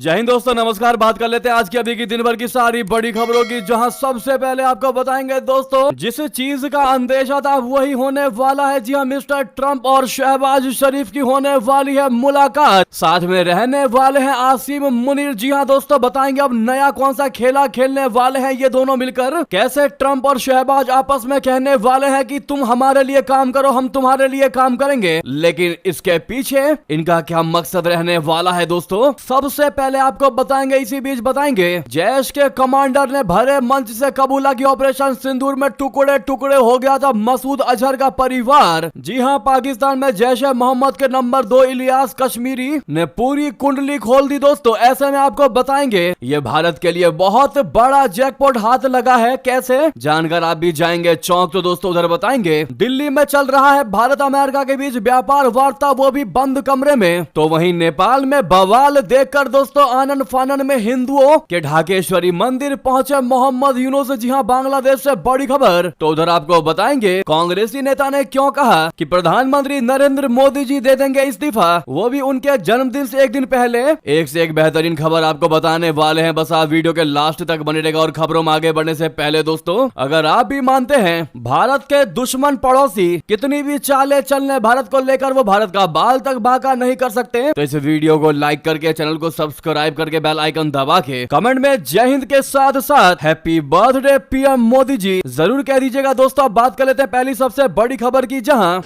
जय हिंद दोस्तों, नमस्कार। बात कर लेते हैं आज की अभी की दिन भर की सारी बड़ी खबरों की, जहां सबसे पहले आपको बताएंगे दोस्तों जिस चीज का अंदेशा था वही होने वाला है। जी हां, मिस्टर ट्रंप और शहबाज शरीफ की होने वाली है मुलाकात। साथ में रहने वाले हैं आसिम मुनीर। जी हां दोस्तों, बताएंगे अब नया कौन सा खेला खेलने वाले हैं ये दोनों मिलकर। कैसे ट्रंप और शहबाज आपस में कहने वाले हैं कि तुम हमारे लिए काम करो, हम तुम्हारे लिए काम करेंगे। लेकिन इसके पीछे इनका क्या मकसद रहने वाला है दोस्तों, सबसे पहले आपको बताएंगे। इसी बीच बताएंगे जैश के कमांडर ने भरे मंच से कबूला की ऑपरेशन सिंदूर में टुकड़े टुकड़े हो गया था मसूद अजहर का परिवार। जी हां, पाकिस्तान में जैश ए मोहम्मद के नंबर 2 इलियास कश्मीरी ने पूरी कुंडली खोल दी दोस्तों। ऐसे में आपको बताएंगे ये भारत के लिए बहुत बड़ा जैकपॉट हाथ लगा है। कैसे जानकर आप भी जाएंगे चौंक। तो दोस्तों उधर बताएंगे दिल्ली में चल रहा है भारत अमेरिका के बीच व्यापार वार्ता, वो भी बंद कमरे में। तो वहीं नेपाल में बवाल देखकर दोस्तों आनन फानन में हिंदुओं के ढाकेश्वरी मंदिर पहुंचे मोहम्मद यूनुस। जी हां, बांग्लादेश से बड़ी खबर। तो उधर आपको बताएंगे कांग्रेसी नेता ने क्यों कहा कि प्रधानमंत्री नरेंद्र मोदी जी दे देंगे इस्तीफा, वो भी उनके जन्मदिन से एक दिन पहले। एक से एक बेहतरीन खबर आपको बताने वाले हैं, बस आप वीडियो के लास्ट तक बने रहेगा। और खबरों में आगे बढ़ने से पहले दोस्तों, अगर आप भी मानते हैं भारत के दुश्मन पड़ोसी कितनी भी चालें चलने भारत को लेकर वो भारत का बाल तक बांका नहीं कर सकते, तो इस वीडियो को लाइक करके चैनल को सब्सक्राइब करके बेल आइकन दबा के कमेंट में जय हिंद के साथ साथ happy birthday PM Modi ji जरूर कह दीजिएगा दोस्तों। अब बात कर लेते हैं पहली सबसे बड़ी खबर की, जहां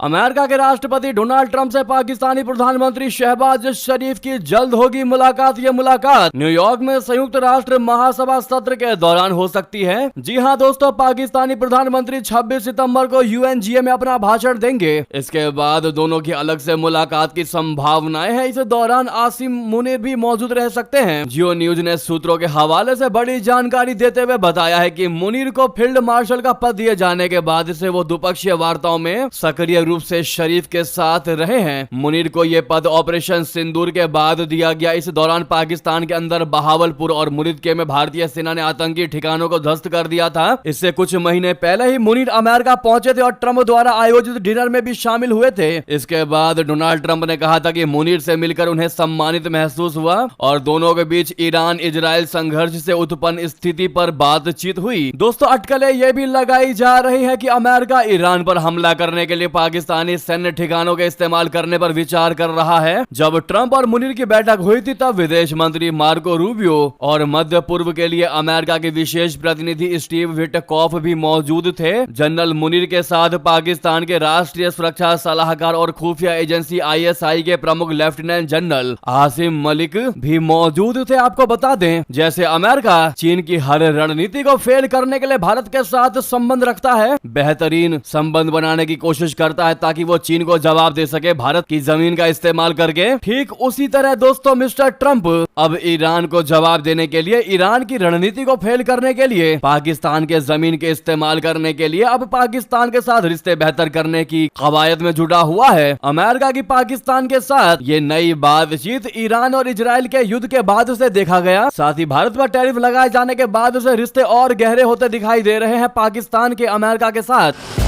अमेरिका के राष्ट्रपति डोनाल्ड ट्रंप से पाकिस्तानी प्रधानमंत्री शहबाज शरीफ की जल्द होगी मुलाकात। ये मुलाकात न्यूयॉर्क में संयुक्त राष्ट्र महासभा सत्र के दौरान हो सकती है। जी हां दोस्तों, पाकिस्तानी प्रधानमंत्री 26 सितंबर को यूएनजीए में अपना भाषण देंगे। इसके बाद दोनों की अलग से मुलाकात की संभावनाएं हैं। इस दौरान आसिम मुनीर भी मौजूद रह सकते हैं। जियो न्यूज ने सूत्रों के हवाले से बड़ी जानकारी देते हुए बताया है कि मुनीर को फील्ड मार्शल का पद दिए जाने के बाद से वो द्विपक्षीय वार्ताओं में सक्रिय रूप से शरीफ के साथ रहे हैं। मुनीर को यह पद ऑपरेशन सिंदूर के बाद दिया गया। इस दौरान पाकिस्तान के अंदर बहावलपुर और मुरीदके में भारतीय सेना ने आतंकी ठिकानों को ध्वस्त कर दिया था। इससे कुछ महीने पहले ही मुनीर अमेरिका पहुंचे थे और ट्रंप द्वारा आयोजित डिनर में भी शामिल हुए थे। इसके बाद डोनाल्ड ट्रंप ने कहा था कि मुनीर से मिलकर उन्हें सम्मानित महसूस हुआ और दोनों के बीच ईरान इजराइल संघर्ष से उत्पन्न स्थिति पर बातचीत हुई। दोस्तों अटकलें यह भी लगाई जा रही है कि अमेरिका ईरान पर हमला करने के लिए पाकिस्तानी सैन्य ठिकानों के इस्तेमाल करने पर विचार कर रहा है। जब ट्रंप और मुनीर की बैठक हुई थी तब विदेश मंत्री मार्को रूबियो और मध्य पूर्व के लिए अमेरिका के विशेष प्रतिनिधि स्टीव विटकॉफ भी मौजूद थे। जनरल मुनीर के साथ पाकिस्तान के राष्ट्रीय सुरक्षा सलाहकार और खुफिया एजेंसी आईएसआई के प्रमुख लेफ्टिनेंट जनरल आसिम मलिक भी मौजूद थे। आपको बता दें जैसे अमेरिका चीन की हर रणनीति को फेल करने के लिए भारत के साथ संबंध रखता है, बेहतरीन संबंध बनाने की कोशिश करता है ताकि वो चीन को जवाब दे सके भारत की जमीन का इस्तेमाल करके। ठीक उसी तरह दोस्तों मिस्टर ट्रंप अब ईरान को जवाब देने के लिए, ईरान की रणनीति को फेल करने के लिए, पाकिस्तान के जमीन के इस्तेमाल करने के लिए अब पाकिस्तान के साथ रिश्ते बेहतर करने की कवायद में जुटा हुआ है। अमेरिका की पाकिस्तान के साथ ये नई बातचीत ईरान और इजराइल के युद्ध के बाद से देखा गया। साथ ही भारत पर टैरिफ लगाए जाने के बाद से रिश्ते और गहरे होते दिखाई दे रहे हैं पाकिस्तान के अमेरिका के साथ।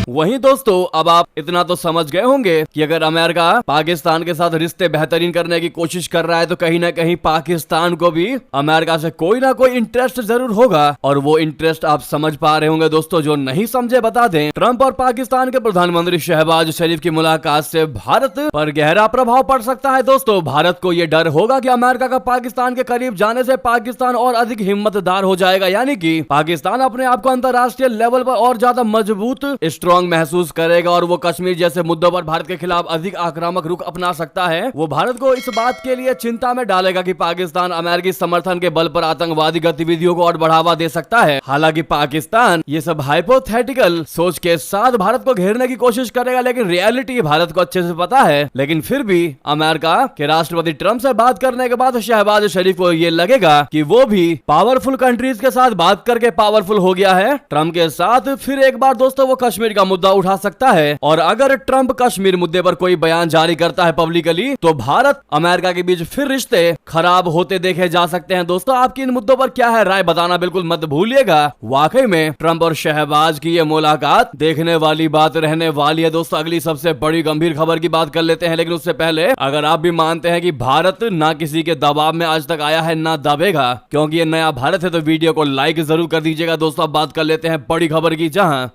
वहीं दोस्तों अब आप इतना तो समझ गए होंगे कि अगर अमेरिका पाकिस्तान के साथ रिश्ते बेहतरीन करने की कोशिश कर रहा है तो कहीं ना कहीं पाकिस्तान को भी अमेरिका से कोई ना कोई इंटरेस्ट जरूर होगा। और वो इंटरेस्ट आप समझ पा रहे होंगे दोस्तों, जो नहीं समझे बता दें। ट्रंप और पाकिस्तान के प्रधानमंत्री शहबाज शरीफ की मुलाकात से भारत पर गहरा प्रभाव पड़ सकता है दोस्तों। भारत को यह डर होगा कि अमेरिका का पाकिस्तान के करीब जाने से पाकिस्तान और अधिक हिम्मतदार हो जाएगा, यानी कि पाकिस्तान अपने आप को अंतर्राष्ट्रीय लेवल पर और ज्यादा मजबूत स्ट्रॉन्ग महसूस करेगा और वो कश्मीर जैसे मुद्दों पर भारत के खिलाफ अधिक आक्रामक रुख अपना सकता है। वो भारत को इस बात के लिए चिंता में डालेगा कि पाकिस्तान अमेरिकी समर्थन के बल पर आतंकवादी गतिविधियों को और बढ़ावा दे सकता है। हालांकि पाकिस्तान ये सब हाइपोथेटिकल सोच के साथ भारत को घेरने की कोशिश करेगा, लेकिन रियलिटी भारत को अच्छे से पता है। लेकिन फिर भी अमेरिका के राष्ट्रपति ट्रंप से बात करने के बाद शहबाज शरीफ को ये लगेगा कि वो भी पावरफुल कंट्रीज के साथ बात करके पावरफुल हो गया है। ट्रंप के साथ फिर एक बार दोस्तों वो कश्मीर का का मुद्दा उठा सकता है। और अगर ट्रंप कश्मीर मुद्दे पर कोई बयान जारी करता है पब्लिकली, तो भारत अमेरिका के बीच फिर रिश्ते खराब होते देखे जा सकते हैं। दोस्तों, आपकी इन मुद्दों पर क्या है राय, बताना बिल्कुल मत भूलिएगा। वाकई में ट्रंप और शहबाज की ये मुलाकात देखने वाली बात रहने वाली है। दोस्तों, अगली सबसे बड़ी गंभीर खबर की बात कर लेते हैं, लेकिन उससे पहले अगर आप भी मानते हैं कि भारत ना किसी के दबाव में आज तक आया है ना दबेगा, क्योंकि ये नया भारत है, तो वीडियो को लाइक जरूर कर दीजिएगा। दोस्तों, अब बात कर लेते हैं बड़ी खबर की, जहां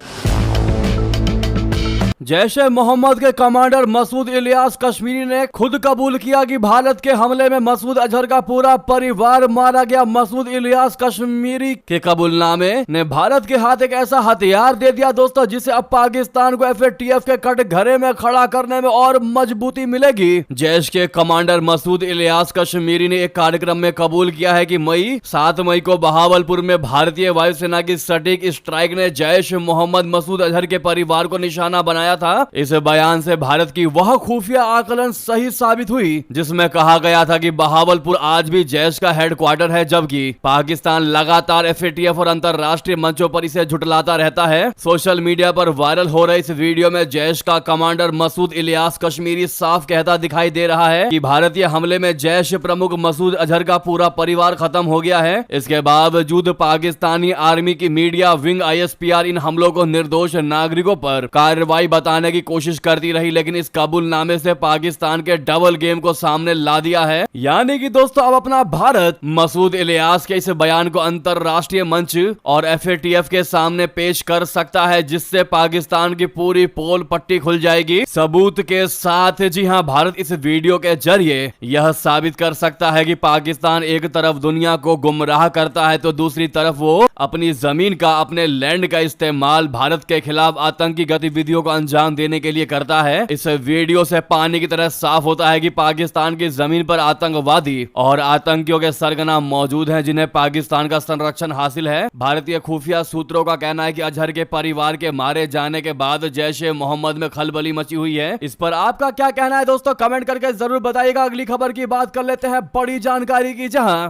जैश-ए मोहम्मद के कमांडर मसूद इलियास कश्मीरी ने खुद कबूल किया कि भारत के हमले में मसूद अजहर का पूरा परिवार मारा गया। मसूद इलियास कश्मीरी के कबूलनामे ने भारत के हाथ एक ऐसा हथियार दे दिया दोस्तों, जिसे अब पाकिस्तान को एफएटीएफ के कटघरे में खड़ा करने में और मजबूती मिलेगी। जैश के कमांडर मसूद इलियास कश्मीरी ने एक कार्यक्रम में कबूल किया है कि 7 मई को बहावलपुर में भारतीय वायुसेना की सटीक स्ट्राइक ने जैश-ए-मोहम्मद मसूद अजहर के परिवार को निशाना बनाया था। इस बयान से भारत की वह खुफिया आकलन सही साबित हुई जिसमें कहा गया था कि बहावलपुर आज भी जैश का हेडक्वार्टर है, जबकि पाकिस्तान लगातार एफएटीएफ और अंतरराष्ट्रीय मंचों पर इसे झुटलाता रहता है। सोशल मीडिया पर वायरल हो रहे इस वीडियो में जैश का कमांडर मसूद इलियास कश्मीरी साफ कहता दिखाई दे रहा है कि भारतीय हमले में जैश प्रमुख मसूद अजहर का पूरा परिवार खत्म हो गया है। इसके बावजूद पाकिस्तानी आर्मी की मीडिया विंग आईएसपीआर इन हमलों को निर्दोष नागरिकों पर कार्रवाई बताने की कोशिश करती रही, लेकिन इस कबूलनामे से पाकिस्तान के डबल गेम को सामने ला दिया है। यानी कि दोस्तों, अब अपना भारत मसूद इलियास के इस बयान को अंतरराष्ट्रीय मंच और एफएटीएफ के सामने पेश कर सकता है, जिससे पाकिस्तान की पूरी पोल पट्टी खुल जाएगी सबूत के साथ। जी हां, भारत इस वीडियो के जरिए यह साबित कर सकता है कि पाकिस्तान एक तरफ दुनिया को गुमराह करता है, तो दूसरी तरफ वो अपनी जमीन का, अपने लैंड का इस्तेमाल भारत के खिलाफ आतंकी गतिविधियों को अंजाम देने के लिए करता है। इस वीडियो से पानी की तरह साफ होता है कि पाकिस्तान की जमीन पर आतंकवादी और आतंकियों के सरगना मौजूद हैं, जिन्हें पाकिस्तान का संरक्षण हासिल है। भारतीय खुफिया सूत्रों का कहना है कि अजहर के परिवार के मारे जाने के बाद जैश-ए-मोहम्मद में खलबली मची हुई है। इस पर आपका क्या कहना है दोस्तों, कमेंट करके जरूर बताइएगा। अगली खबर की बात कर लेते हैं बड़ी जानकारी की, जहां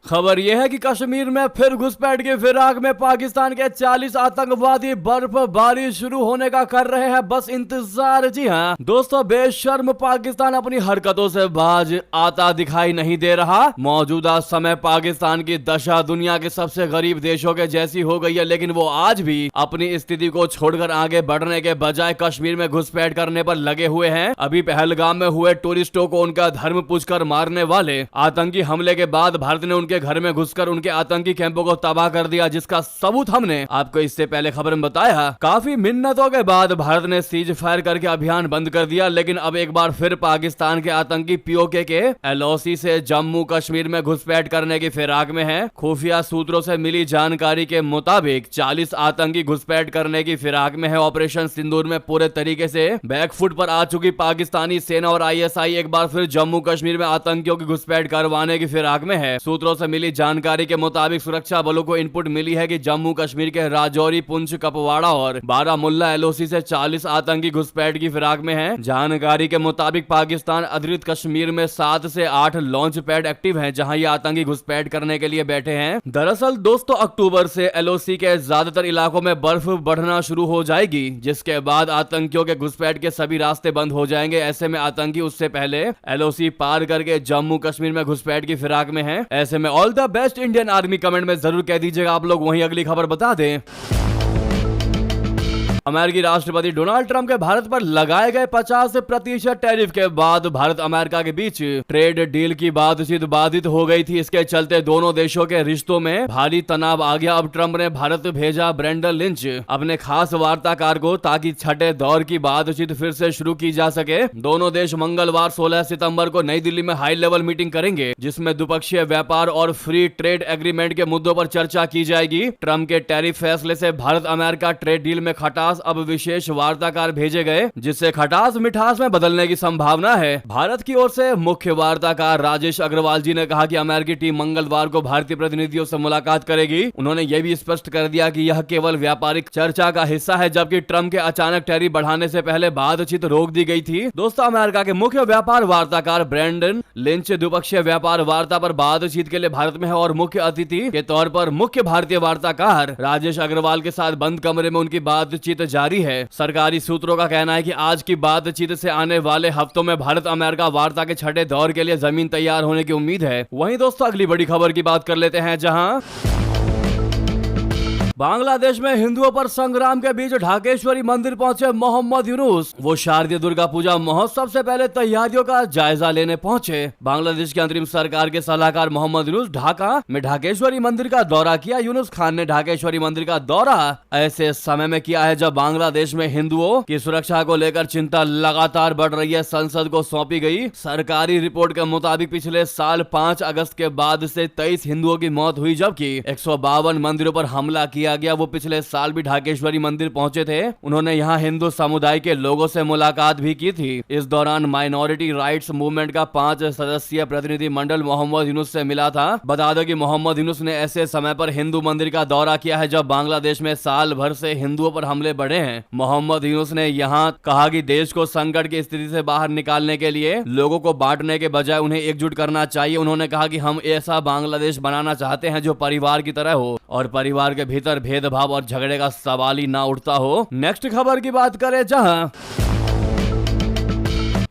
खबर यह है कि कश्मीर में फिर घुसपैठ की फिराक में पाकिस्तान के 40 आतंकवादी बर्फबारी शुरू होने का कर रहे हैं बस इंतजार। जी हां दोस्तों, बेशर्म पाकिस्तान अपनी हरकतों से बाज आता दिखाई नहीं दे रहा। मौजूदा समय पाकिस्तान की दशा दुनिया के सबसे गरीब देशों के जैसी हो गई है, लेकिन वो आज भी अपनी स्थिति को छोड़कर आगे बढ़ने के बजाय कश्मीर में घुसपैठ करने पर लगे हुए हैं। अभी पहलगाम में हुए टूरिस्टों को उनका धर्म पूछकर मारने वाले आतंकी हमले के बाद भारत ने उनके घर में घुसकर उनके आतंकी कैंपों को तबाह कर दिया, जिसका सबूत हमने आपको इससे पहले खबर में बताया। काफी मिन्नतों के बाद भारत ने सीज फायर करके अभियान बंद कर दिया, लेकिन अब एक बार फिर पाकिस्तान के आतंकी पीओके के एलओसी से जम्मू कश्मीर में घुसपैठ करने की फिराक में है। खुफिया सूत्रों से मिली जानकारी के मुताबिक 40 आतंकी घुसपैठ करने की फिराक में है। ऑपरेशन सिंदूर में पूरे तरीके से बैकफुट पर आ चुकी पाकिस्तानी सेना और आईएसआई एक बार फिर जम्मू कश्मीर में आतंकियों की घुसपैठ करवाने की फिराक में है। सूत्रों से मिली जानकारी के मुताबिक सुरक्षा बलों को इनपुट मिली है कि जम्मू कश्मीर के राजौरी, पुंछ, कपवाड़ा और बारामुल्ला एलओसी से 40 आतंकी घुसपैठ की फिराक में हैं। जानकारी के मुताबिक पाकिस्तान अधिकृत कश्मीर में 7 से 8 लॉन्च पैड एक्टिव हैं, जहां ये आतंकी घुसपैठ करने के लिए बैठे हैं। दरअसल दोस्तों, अक्टूबर से एलओसी के ज्यादातर इलाकों में बर्फ बढ़ना शुरू हो जाएगी, जिसके बाद आतंकियों के घुसपैठ के सभी रास्ते बंद हो जाएंगे। ऐसे में आतंकी उससे पहले एलओसी पार करके जम्मू कश्मीर में घुसपैठ की फिराक में हैं। ऐसे में all the best Indian army, comment में जरूर कह दीजिएगा आप लोग। वहीं अगली खबर बता दें, अमेरिकी राष्ट्रपति डोनाल्ड ट्रंप के भारत पर लगाए गए 50% टैरिफ के बाद भारत अमेरिका के बीच ट्रेड डील की बातचीत बाधित हो गई थी। इसके चलते दोनों देशों के रिश्तों में भारी तनाव आ गया। अब ट्रंप ने भारत भेजा ब्रेंडन लिंच, अपने खास वार्ताकार को, ताकि छठे दौर की बातचीत फिर से शुरू की जा सके। दोनों देश मंगलवार 16 सितंबर को नई दिल्ली में हाई लेवल मीटिंग करेंगे, जिसमें द्विपक्षीय व्यापार और फ्री ट्रेड एग्रीमेंट के मुद्दों पर चर्चा की जाएगी। ट्रंप के टैरिफ फैसले से भारत अमेरिका ट्रेड डील में खटास पास अब विशेष वार्ताकार भेजे गए, जिससे खटास मिठास में बदलने की संभावना है। भारत की ओर से मुख्य वार्ताकार राजेश अग्रवाल जी ने कहा कि अमेरिकी टीम मंगलवार को भारतीय प्रतिनिधियों से मुलाकात करेगी। उन्होंने यह भी स्पष्ट कर दिया कि यह केवल व्यापारिक चर्चा का हिस्सा है, जबकि ट्रंप के अचानक टैरिफ बढ़ाने से पहले बातचीत रोक दी गई थी। दोस्तों, अमेरिका के मुख्य व्यापार वार्ताकार ब्रैंडन लिंच द्विपक्षीय व्यापार वार्ता पर बातचीत के लिए भारत में है और मुख्य अतिथि के तौर पर मुख्य भारतीय वार्ताकार राजेश अग्रवाल के साथ बंद कमरे में उनकी बातचीत जारी है। सरकारी सूत्रों का कहना है कि आज की बातचीत से आने वाले हफ्तों में भारत अमेरिका वार्ता के छठे दौर के लिए जमीन तैयार होने की उम्मीद है। वहीं दोस्तों, अगली बड़ी खबर की बात कर लेते हैं, जहां बांग्लादेश में हिंदुओं पर संग्राम के बीच ढाकेश्वरी मंदिर पहुंचे मोहम्मद यूनुस। वो शारदीय दुर्गा पूजा महोत्सव से पहले तैयारियों का जायजा लेने पहुंचे। बांग्लादेश की अंतरिम सरकार के सलाहकार मोहम्मद यूनुस ढाका में ढाकेश्वरी मंदिर का दौरा किया। यूनुस खान ने ढाकेश्वरी मंदिर का दौरा ऐसे समय में किया है जब बांग्लादेश में हिंदुओं की सुरक्षा को लेकर चिंता लगातार बढ़ रही है। संसद को सौंपी गई सरकारी रिपोर्ट के मुताबिक पिछले साल 5 अगस्त के बाद से 23 हिंदुओं की मौत हुई, जबकि 152 मंदिरों पर हमला किया गया। वो पिछले साल भी ढाकेश्वरी मंदिर पहुंचे थे। उन्होंने यहां हिंदू समुदाय के लोगों से मुलाकात भी की थी। इस दौरान माइनॉरिटी राइट्स मूवमेंट का 5 सदस्यीय प्रतिनिधि मंडल मोहम्मद यूनुस से मिला था। बता दो कि मोहम्मद यूनुस ने ऐसे समय पर हिंदू मंदिर का दौरा किया है जब बांग्लादेश में साल भर से हिंदुओं पर हमले बढ़े हैं। मोहम्मद यूनुस ने यहां कहा कि देश को संकट की स्थिति से बाहर निकालने के लिए लोगों को बांटने के बजाय उन्हें एकजुट करना चाहिए। उन्होंने कहा कि हम ऐसा बांग्लादेश बनाना चाहते हैं जो परिवार की तरह हो और परिवार के भीतर भेदभाव और झगड़े का सवाल ही ना उठता हो। नेक्स्ट खबर की बात करें, जहां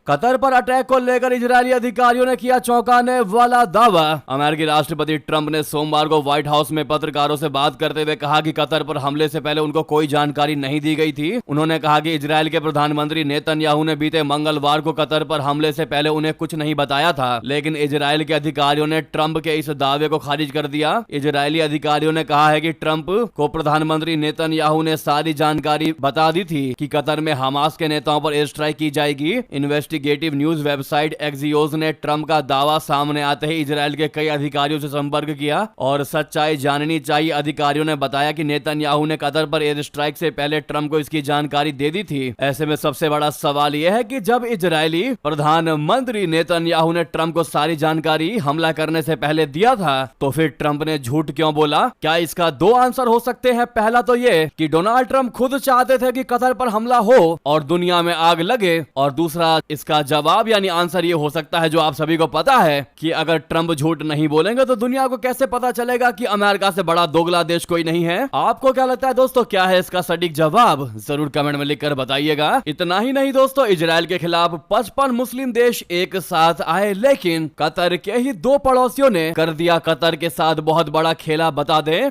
कतर पर अटैक को लेकर इजरायली अधिकारियों ने किया चौंकाने वाला दावा। अमेरिकी राष्ट्रपति ट्रंप ने सोमवार को व्हाइट हाउस में पत्रकारों से बात करते हुए कहा कि कतर पर हमले से पहले उनको कोई जानकारी नहीं दी गई थी। उन्होंने कहा कि इजरायल के प्रधानमंत्री नेतन्याहू ने बीते मंगलवार को कतर पर हमले से पहले उन्हें कुछ नहीं बताया था, लेकिन इजरायल के अधिकारियों ने ट्रंप के इस दावे को खारिज कर दिया। इजरायली अधिकारियों ने कहा है कि ट्रंप को प्रधानमंत्री नेतन्याहू ने सारी जानकारी बता दी थी कि कतर में हमास के नेताओं पर एयर स्ट्राइक की जाएगी। इन्वेस्टिगेटिव न्यूज वेबसाइट एक्सियोस ने ट्रंप का दावा सामने आते ही इजरायल के कई अधिकारियों से संपर्क किया और सच्चाई जाननी चाहिए। अधिकारियों ने बताया कि नेतन्याहू ने कतर पर एयर स्ट्राइक से पहले ट्रंप को इसकी जानकारी दे दी थी। ऐसे में सबसे बड़ा सवाल यह है कि जब इजरायली प्रधानमंत्री नेतन्याहू ने ट्रंप को सारी जानकारी हमला करने से पहले दिया था, तो फिर ट्रंप ने झूठ क्यों बोला? क्या इसका 2 आंसर हो सकते हैं। पहला तो ये कि डोनाल्ड ट्रंप खुद चाहते थे कि कतर पर हमला हो और दुनिया में आग लगे, और दूसरा इसका जवाब यानी आंसर ये हो सकता है जो आप सभी को पता है कि अगर ट्रंप झूठ नहीं बोलेंगे तो दुनिया को कैसे पता चलेगा कि अमेरिका से बड़ा दोगला देश कोई नहीं है। आपको क्या लगता है दोस्तों, क्या है इसका सटीक जवाब? जरूर कमेंट में लिखकर बताइएगा। इतना ही नहीं दोस्तों, इजरायल के खिलाफ 55 मुस्लिम देश एक साथ आए, लेकिन कतर के ही 2 पड़ोसियों ने कर दिया कतर के साथ बहुत बड़ा खेला। बता दें,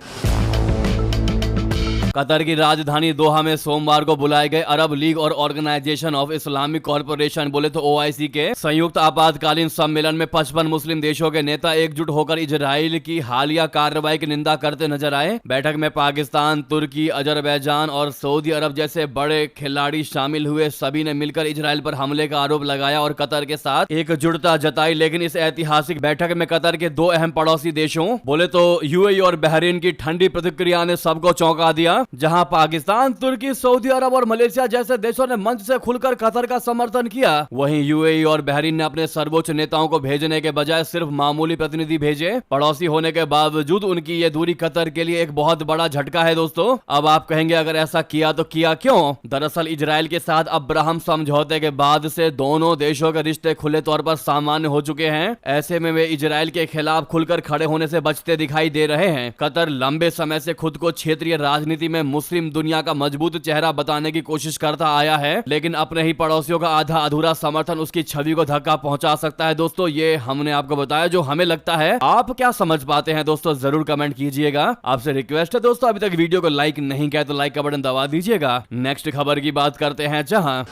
कतर की राजधानी दोहा में सोमवार को बुलाए गए अरब लीग और ऑर्गेनाइजेशन ऑफ इस्लामिक कॉर्पोरेशन बोले तो OIC के संयुक्त आपातकालीन सम्मेलन में 55 मुस्लिम देशों के नेता एकजुट होकर इजराइल की हालिया कार्रवाई की निंदा करते नजर आए। बैठक में पाकिस्तान, तुर्की, अजरबैजान और सऊदी अरब जैसे बड़े खिलाड़ी शामिल हुए। सभी ने मिलकर इजराइल पर हमले का आरोप लगाया और कतर के साथ एकजुटता जताई। लेकिन इस ऐतिहासिक बैठक में कतर के 2 अहम पड़ोसी देशों बोले तो UAE और बहरीन की ठंडी प्रतिक्रिया ने सबको चौंका दिया। जहां पाकिस्तान, तुर्की, सऊदी अरब और मलेशिया जैसे देशों ने मंच से खुलकर कतर का समर्थन किया, वहीं UAE और बहरीन ने अपने सर्वोच्च नेताओं को भेजने के बजाय सिर्फ मामूली प्रतिनिधि भेजे। पड़ोसी होने के बावजूद उनकी ये दूरी कतर के लिए एक बहुत बड़ा झटका है दोस्तों। अब आप कहेंगे अगर ऐसा किया तो किया क्यों? दरअसल इजराइल के साथ अब्राहम समझौते के बाद से दोनों देशों के रिश्ते खुले तौर पर सामान्य हो चुके हैं। ऐसे में वे इजराइल के खिलाफ खुलकर खड़े होने से बचते दिखाई दे रहे हैं। कतर लंबे समय से खुद को क्षेत्रीय राजनीति में मुस्लिम दुनिया का मजबूत चेहरा बताने की कोशिश करता आया है, लेकिन अपने ही पड़ोसियों का आधा अधूरा समर्थन उसकी छवि को धक्का पहुंचा सकता है। दोस्तों, ये हमने आपको बताया जो हमें लगता है। आप क्या समझ पाते हैं दोस्तों, जरूर कमेंट कीजिएगा। आपसे रिक्वेस्ट है दोस्तों, अभी तक वीडियो को लाइक नहीं किया तो लाइक का बटन दबा दीजिएगा। नेक्स्ट खबर की बात करते हैं, जहां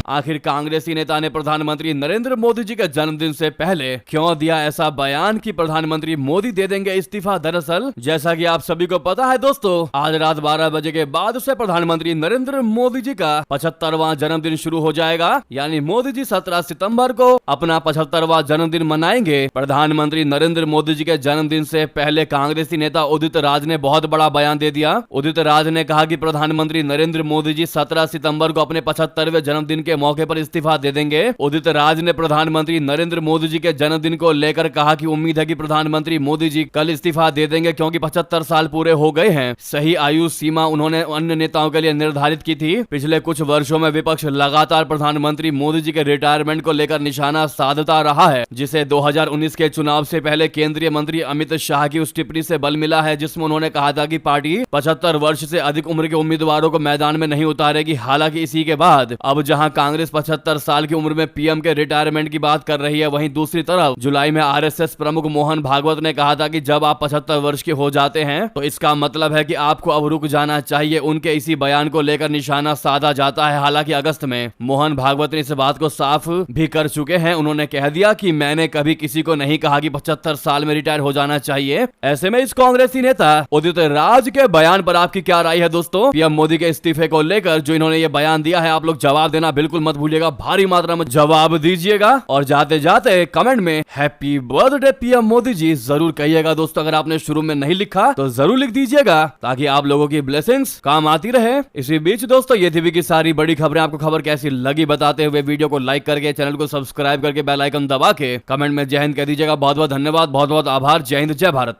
आखिर कांग्रेसी नेता ने प्रधानमंत्री नरेंद्र मोदी जी के जन्मदिन से पहले क्यों दिया ऐसा बयान कि प्रधानमंत्री मोदी दे देंगे इस्तीफा? दरअसल जैसा कि आप सभी को पता है दोस्तों, आज रात 12 बजे के बाद से प्रधानमंत्री नरेंद्र मोदी जी का 75वां जन्मदिन शुरू हो जाएगा। यानी मोदी जी 17 सितंबर को अपना 75वां जन्मदिन मनाएंगे। प्रधानमंत्री नरेंद्र मोदी जी के जन्मदिन से पहले कांग्रेसी नेता उदित राज ने बहुत बड़ा बयान दे दिया। उदित राज ने कहा कि प्रधानमंत्री नरेंद्र मोदी जी 17 सितंबर को अपने 75वें जन्मदिन के मौके पर इस्तीफा दे देंगे। उदित राज ने प्रधानमंत्री नरेंद्र मोदी जी के जन्मदिन को लेकर कहा कि उम्मीद है कि प्रधानमंत्री मोदी जी कल इस्तीफा दे देंगे, क्योंकि 75 साल पूरे हो गए हैं। सही आयु सीमा उन्होंने अन्य नेताओं के लिए निर्धारित की थी। पिछले कुछ वर्षों में विपक्ष लगातार प्रधानमंत्री मोदी जी के रिटायरमेंट को लेकर निशाना साधता रहा है, जिसे 2019 के चुनाव से पहले केंद्रीय मंत्री अमित शाह की उस टिप्पणी से बल मिला है, जिसमें उन्होंने कहा था कि पार्टी 75 वर्ष से अधिक उम्र के उम्मीदवारों को मैदान में नहीं उतारेगी। हालांकि इसी के बाद अब जहां कांग्रेस 75 साल की उम्र में पीएम के रिटायरमेंट की बात कर रही है, वहीं दूसरी तरफ जुलाई में आरएसएस प्रमुख मोहन भागवत ने कहा था कि जब आप 75 वर्ष के हो जाते हैं तो इसका मतलब है कि आपको अब रुक जाना चाहिए। उनके इसी बयान को लेकर निशाना साधा जाता है। हालांकि अगस्त में मोहन भागवत ने इस बात को साफ भी कर चुके हैं। उन्होंने कह दिया कि मैंने कभी किसी को नहीं कहा कि 75 साल में रिटायर हो जाना चाहिए। ऐसे में इस कांग्रेसी नेता उदित राज के बयान पर आपकी क्या राय है दोस्तों? पीएम मोदी के इस्तीफे को लेकर जो इन्होंने ये बयान दिया है, आप लोग जवाब देना बिल्कुल मत भूलिएगा, भारी मात्रा में जवाब दीजिएगा। और जाते जाते कमेंट में happy birthday PM Modi ji जरूर कहिएगा दोस्तों। अगर आपने शुरू में नहीं लिखा तो जरूर लिख दीजिएगा, ताकि आप लोगों की ब्लेसिंग्स काम आती रहे। इसी बीच दोस्तों, ये थी की सारी बड़ी खबरें। आपको खबर कैसी लगी बताते हुए वीडियो को लाइक करके, चैनल को सब्सक्राइब करके, बेल आइकन दबा के कमेंट में जय हिंद कह दीजिएगा। बहुत बहुत धन्यवाद, बहुत बहुत आभार। जय हिंद, जय भारत।